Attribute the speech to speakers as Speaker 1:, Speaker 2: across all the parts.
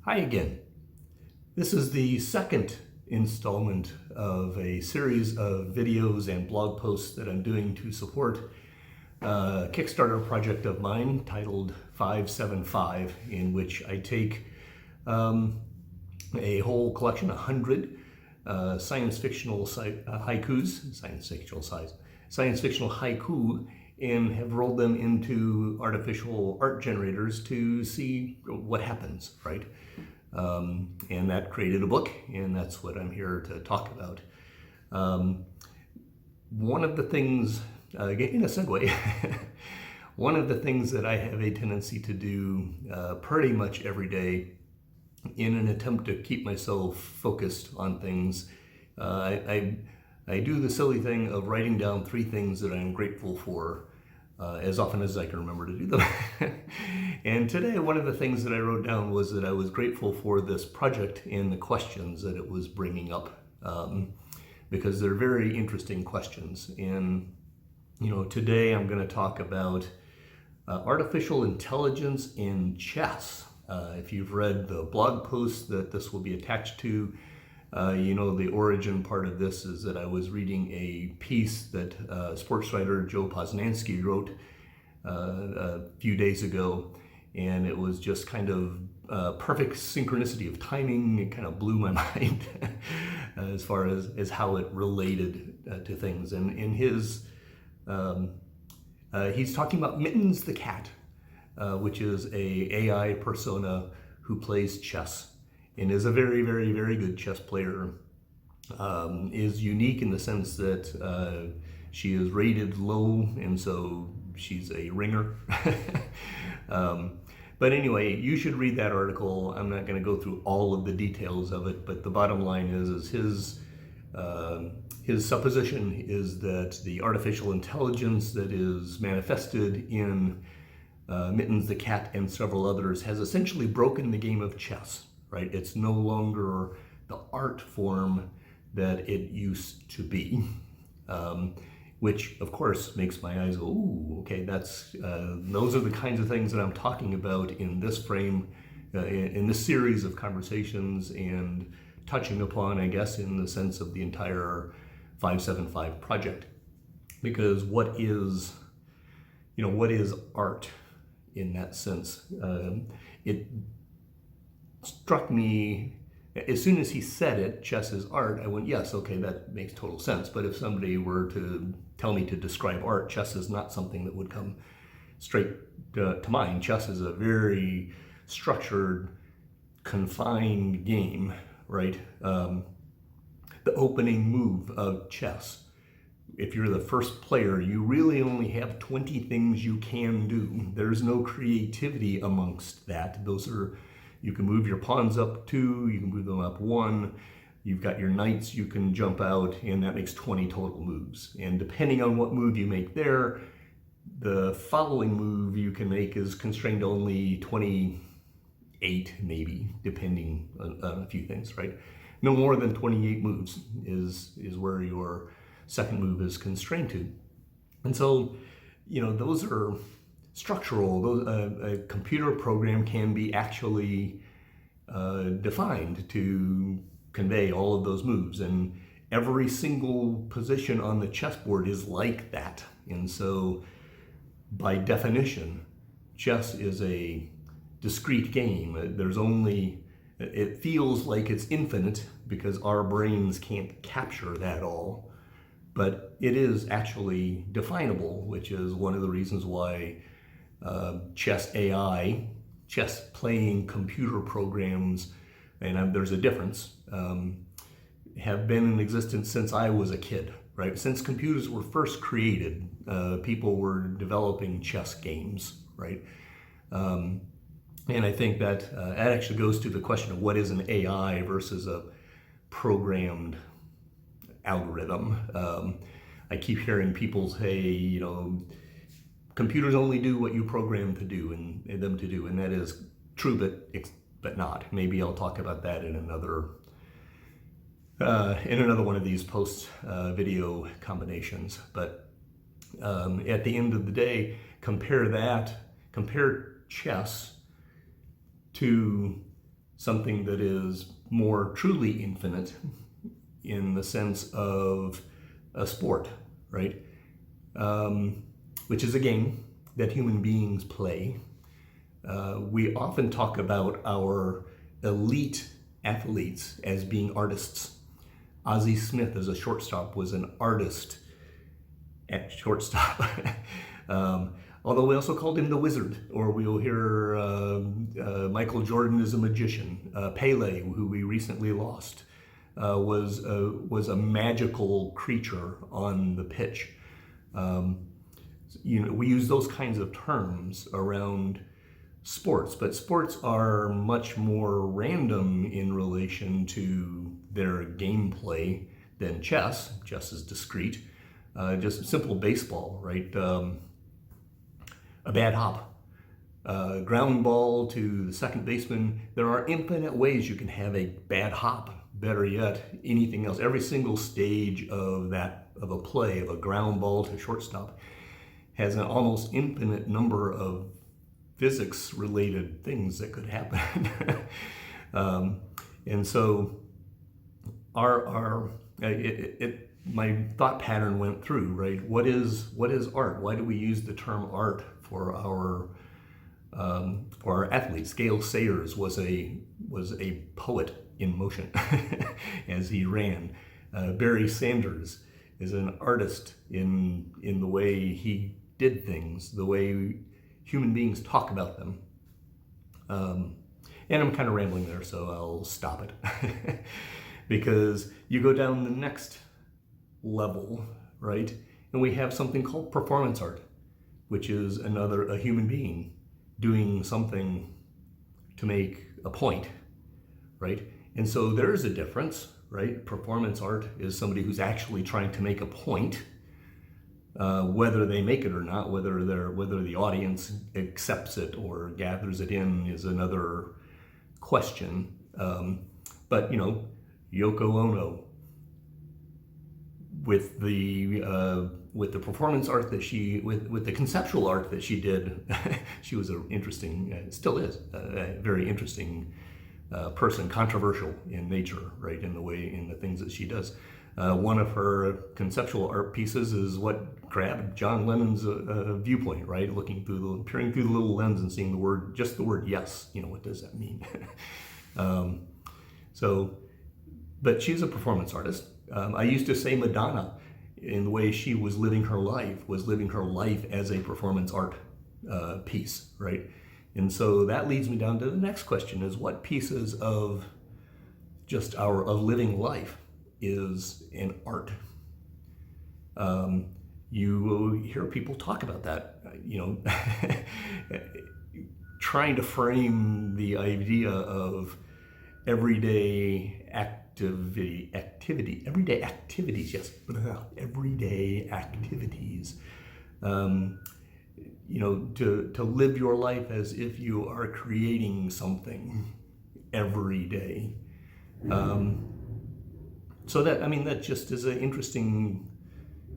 Speaker 1: Hi again. This is the second installment of a series of videos and blog posts that I'm doing to support a Kickstarter project of mine titled 575, in which I take a whole collection, 100 science fictional haikus, science fictional haiku, and have rolled them into artificial art generators to see what happens, right? And that created a book, and that's what I'm here to talk about. One of the things, in a segue, one of the things that I have a tendency to do pretty much every day in an attempt to keep myself focused on things, I do the silly thing of writing down 3 things that I'm grateful for as often as I can remember to do them. And today, one of the things that I wrote down was that I was grateful for this project and the questions that it was bringing up, because they're very interesting questions. And today I'm going to talk about artificial intelligence in chess. If you've read the blog post that this will be attached to, the origin part of this is that I was reading a piece that sports writer Joe Posnanski wrote a few days ago, and it was just kind of perfect synchronicity of timing. It kind of blew my mind as far as how it related to things. And in his, he's talking about Mittens the Cat, which is a AI persona who plays chess and is a very, very, very good chess player. Is unique in the sense that she is rated low, and so she's a ringer. But anyway, you should read that article. I'm not going to go through all of the details of it, but the bottom line is his supposition is that the artificial intelligence that is manifested in Mittens the Cat and several others has essentially broken the game of chess. Right? It's no longer the art form that it used to be, which of course makes my eyes go, ooh, okay, those are the kinds of things that I'm talking about in this frame, in this series of conversations, and touching upon, I guess, in the sense of the entire 575 project. Because what is art in that sense? It struck me as soon as he said it, chess is art. I went, yes, okay, that makes total sense. But if somebody were to tell me to describe art, chess is not something that would come straight to mind. Chess is a very structured, confined game, right? The opening move of chess, if you're the first player, you really only have 20 things you can do. There's no creativity amongst that. You can move your pawns up 2, you can move them up 1, you've got your knights you can jump out, and that makes 20 total moves. And depending on what move you make there, the following move you can make is constrained to only 28, maybe, depending on a few things, right? No more than 28 moves is where your second move is constrained to. And so, those are structural. A computer program can be actually defined to convey all of those moves, and every single position on the chessboard is like that. And so, by definition, chess is a discrete game. It feels like it's infinite because our brains can't capture that all, but it is actually definable, which is one of the reasons why chess AI, chess playing computer programs, and there's a difference, have been in existence since I was a kid, right? Since computers were first created, people were developing chess games, right? And I think that actually goes to the question of what is an AI versus a programmed algorithm. I keep hearing people say, computers only do what you program to do and them to do, and that is true, but not. Maybe I'll talk about that in another one of these post video combinations. But at the end of the day, compare chess to something that is more truly infinite in the sense of a sport, right? Which is a game that human beings play. We often talk about our elite athletes as being artists. Ozzie Smith, as a shortstop, was an artist at shortstop. Although we also called him the Wizard, or we'll hear Michael Jordan is a magician. Pele, who we recently lost, was a magical creature on the pitch. We use those kinds of terms around sports, but sports are much more random in relation to their gameplay than chess. Chess is discrete. Just simple baseball, right? A bad hop, ground ball to the second baseman. There are infinite ways you can have a bad hop. Better yet, anything else. Every single stage of a play, of a ground ball to shortstop, has an almost infinite number of physics-related things that could happen. And so my thought pattern went through, right? What is art? Why do we use the term art for our athletes? Gale Sayers was a poet in motion as he ran. Barry Sanders is an artist in the way he did things, the way human beings talk about them. And I'm kind of rambling there, so I'll stop it. Because you go down the next level, right? And we have something called performance art, which is a human being doing something to make a point, right? And so there's a difference, right? Performance art is somebody who's actually trying to make a point. Whether they make it or not, whether the audience accepts it or gathers it in is another question. But Yoko Ono, with the performance art that with the conceptual art that she did, she was still is a very interesting person, controversial in nature, right? In the things that she does. One of her conceptual art pieces is what grabbed John Lennon's viewpoint, right? Peering through the little lens and seeing just the word yes. What does that mean? But she's a performance artist. I used to say Madonna, in the way she was living her life as a performance art piece, right? And so that leads me down to the next question: is what pieces of just of living life is an art? You will hear people talk about that, trying to frame the idea of everyday everyday activities, yes, everyday activities. To live your life as if you are creating something every day. So that just is an interesting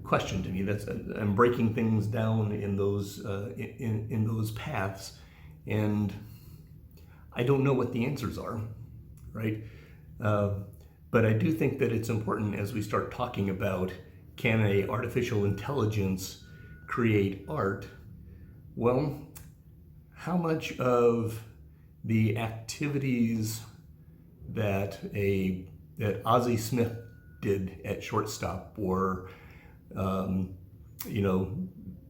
Speaker 1: question to me. I'm breaking things down in those in those paths, and I don't know what the answers are, right? But I do think that it's important as we start talking about, can a artificial intelligence create art? Well, how much of the activities that Ozzie Smith did at shortstop, or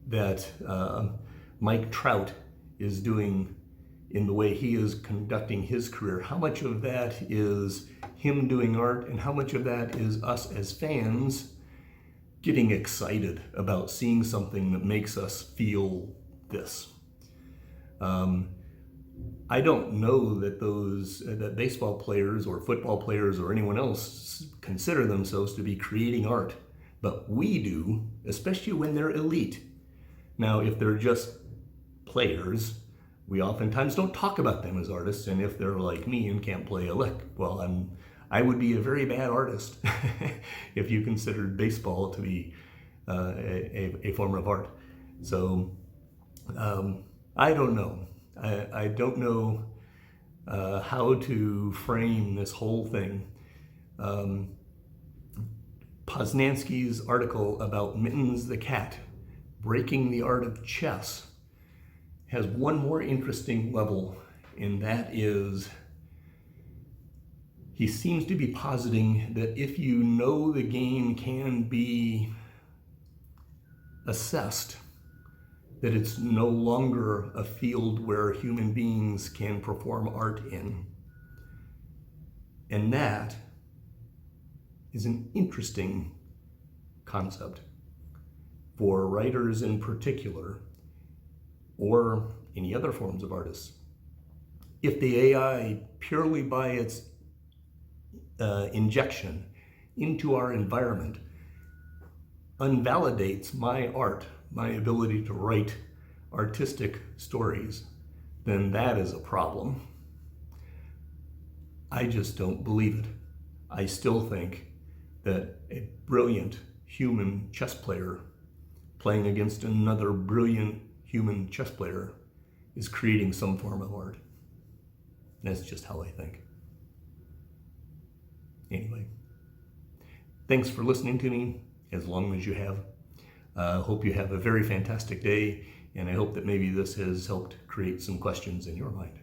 Speaker 1: that Mike Trout is doing in the way he is conducting his career, how much of that is him doing art, and how much of that is us as fans getting excited about seeing something that makes us feel this? I don't know that baseball players or football players or anyone else consider themselves to be creating art, but we do, especially when they're elite. Now, if they're just players, we oftentimes don't talk about them as artists, and if they're like me and can't play a lick, well, I would be a very bad artist if you considered baseball to be a form of art. So I don't know. I don't know how to frame this whole thing. Poznansky's article about Mittens the Cat, Breaking the Art of Chess, has one more interesting level, and that is he seems to be positing that if you know the game can be assessed, that it's no longer a field where human beings can perform art in. And that is an interesting concept for writers in particular, or any other forms of artists. If the AI, purely by its injection into our environment, unvalidates my art, my ability to write artistic stories, then that is a problem. I just don't believe it. I still think that a brilliant human chess player playing against another brilliant human chess player is creating some form of art. That's just how I think. Anyway, thanks for listening to me, as long as you have. Hope you have a very fantastic day, and I hope that maybe this has helped create some questions in your mind.